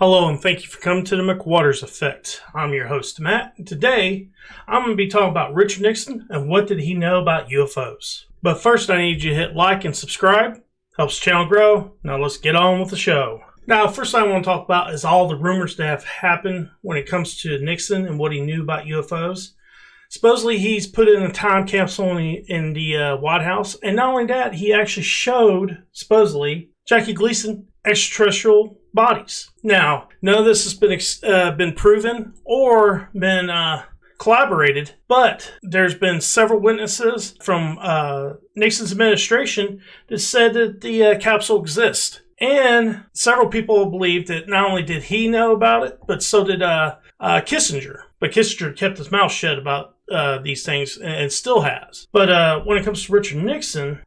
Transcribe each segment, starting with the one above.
Hello, and thank you for coming to the McWaters Effect. I'm your host, Matt, and today I'm going to be talking about Richard Nixon and what did he know about UFOs. But first, I need you to hit like and subscribe. Helps the channel grow. Now let's get on with the show. Now, first thing I want to talk about is all the rumors that have happened when it comes to Nixon and what he knew about UFOs. Supposedly, he's put in a time capsule in the White House, and not only that, he actually showed, supposedly, Jackie Gleason extraterrestrial bodies. Now, none of this has been proven or been collaborated, but there's been several witnesses from Nixon's administration that said that the capsule exists. And several people believe that not only did he know about it, but so did Kissinger. But Kissinger kept his mouth shut about these things and still has. But when it comes to Richard Nixon,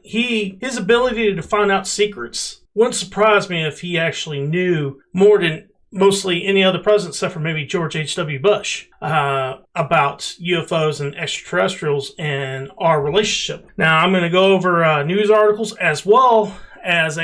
his ability to find out secrets wouldn't surprise me if he actually knew more than mostly any other president, except for maybe George H.W. Bush, about UFOs and extraterrestrials and our relationship. Now, I'm going to go over news articles as well as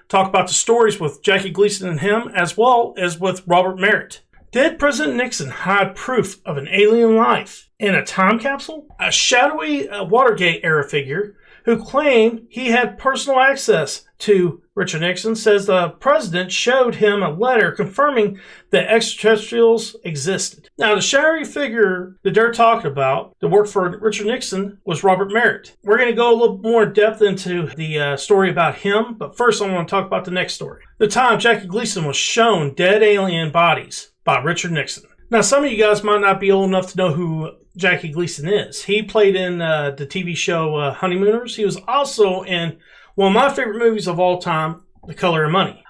talk about the stories with Jackie Gleason and him, as well as with Robert Merritt. Did President Nixon hide proof of an alien life in a time capsule? A shadowy Watergate-era figure who claimed he had personal access to Richard Nixon says the president showed him a letter confirming that extraterrestrials existed. Now, the shadowy figure that they're talking about that worked for Richard Nixon was Robert Merritt. We're going to go a little more in depth into the story about him, but first I want to talk about the next story. The time Jackie Gleason was shown dead alien bodies by Richard Nixon. Now, some of you guys might not be old enough to know who Jackie Gleason is. He played in the TV show Honeymooners. He was also in one of my favorite movies of all time, The Color of Money.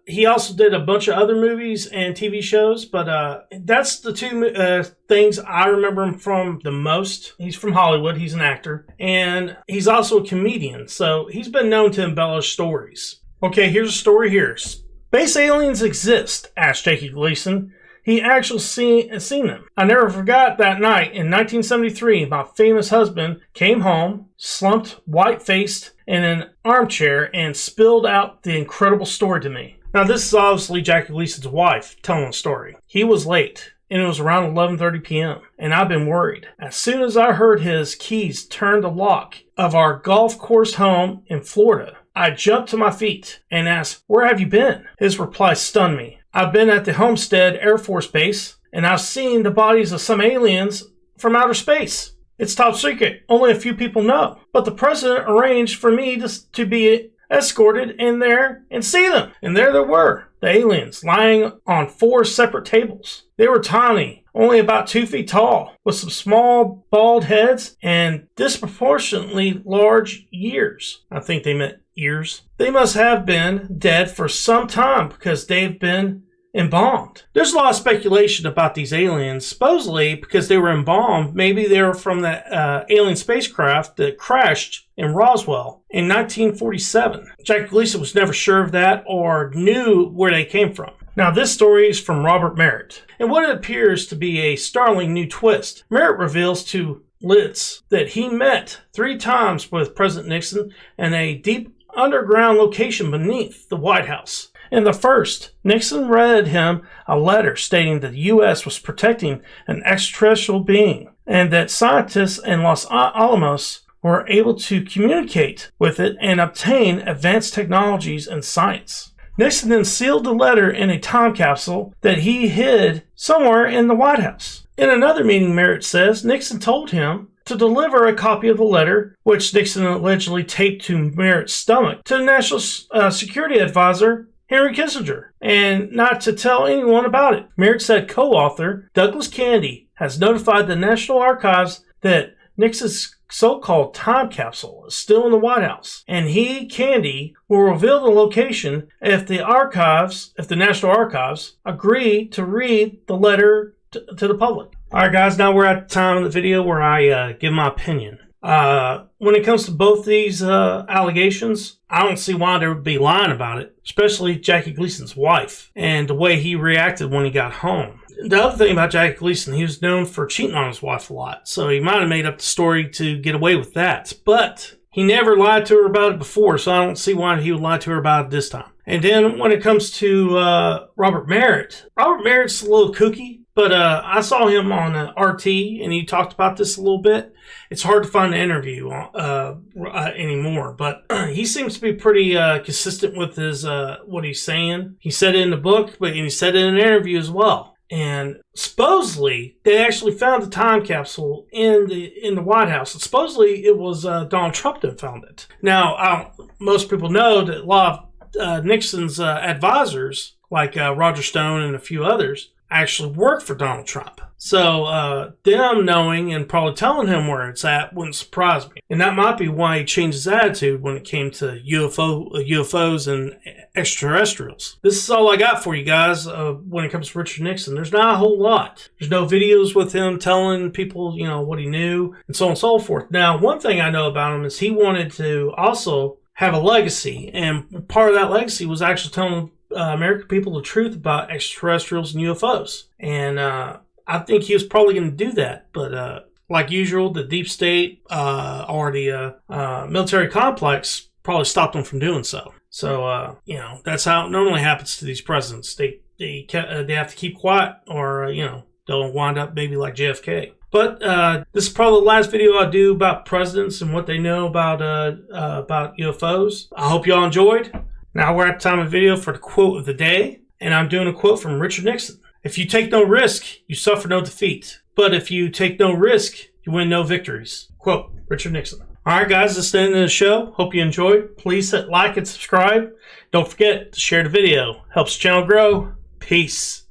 He also did a bunch of other movies and TV shows, but that's the two things I remember him from the most. He's from Hollywood. He's an actor. And he's also a comedian, so he's been known to embellish stories. Okay, here's a story here. Space aliens exist, asked Jackie Gleason. He actually seen them. I never forgot that night in 1973, my famous husband came home, slumped, white-faced, in an armchair and spilled out the incredible story to me. Now, this is obviously Jackie Gleason's wife telling the story. He was late, and it was around 11:30 p.m., and I've been worried. As soon as I heard his keys turn the lock of our golf course home in Florida, I jumped to my feet and asked, "Where have you been?" His reply stunned me. "I've been at the Homestead Air Force Base, and I've seen the bodies of some aliens from outer space. It's top secret. Only a few people know. But the president arranged for me to be escorted in there and see them." And there they were, the aliens, lying on 4 separate tables. They were tiny, only about 2 feet tall, with some small bald heads and disproportionately large ears. I think they meant ears. They must have been dead for some time because they've been embalmed. There's a lot of speculation about these aliens, supposedly because they were embalmed. Maybe they were from the alien spacecraft that crashed in Roswell in 1947. Jackie Gleason was never sure of that or knew where they came from. Now, this story is from Robert Merritt. And what it appears to be a startling new twist, Merritt reveals to Litz that he met 3 times with President Nixon in a deep underground location beneath the White House. In the first, Nixon read him a letter stating that the U.S. was protecting an extraterrestrial being and that scientists in Los Alamos were able to communicate with it and obtain advanced technologies and science. Nixon then sealed the letter in a time capsule that he hid somewhere in the White House. In another meeting, Merritt says, Nixon told him to deliver a copy of the letter, which Nixon allegedly taped to Merritt's stomach, to the National Security Advisor, Henry Kissinger, and not to tell anyone about it. Merritt said co-author Douglas Candy has notified the National Archives that Nixon's so-called time capsule is still in the White House, and Candy, will reveal the location if the National Archives agree to read the letter to the public. Alright guys, now we're at the time of the video where I give my opinion. When it comes to both these allegations, I don't see why they would be lying about it, especially Jackie Gleason's wife and the way he reacted when he got home. The other thing about Jackie Gleason, he was known for cheating on his wife a lot, so he might have made up the story to get away with that. But he never lied to her about it before, so I don't see why he would lie to her about it this time. And then when it comes to Robert Merritt's a little kooky, but I saw him on RT, and he talked about this a little bit. It's hard to find an interview anymore, but he seems to be pretty consistent with his what he's saying. He said it in the book, but he said it in an interview as well. And supposedly, they actually found the time capsule in the White House. And supposedly, it was Donald Trump that found it. Now, most people know that a lot of Nixon's advisors, like Roger Stone and a few others, actually worked for Donald Trump. So them knowing and probably telling him where it's at wouldn't surprise me. And that might be why he changed his attitude when it came to UFOs and extraterrestrials. This is all I got for you guys when it comes to Richard Nixon. There's not a whole lot. There's no videos with him telling people, what he knew and so on and so forth. Now, one thing I know about him is he wanted to also have a legacy. And part of that legacy was actually telling American people the truth about extraterrestrials and UFOs. And I think he was probably going to do that. But like usual, the deep state or the military complex probably stopped him from doing so. So, that's how it normally happens to these presidents. They have to keep quiet or, they'll wind up maybe like JFK. But this is probably the last video I'll do about presidents and what they know about UFOs. I hope y'all enjoyed. Now we're at the time of the video for the quote of the day, and I'm doing a quote from Richard Nixon. If you take no risk, you suffer no defeat. But if you take no risk, you win no victories. Quote, Richard Nixon. All right, guys, that's the end of the show. Hope you enjoyed. Please hit like and subscribe. Don't forget to share the video. Helps the channel grow. Peace.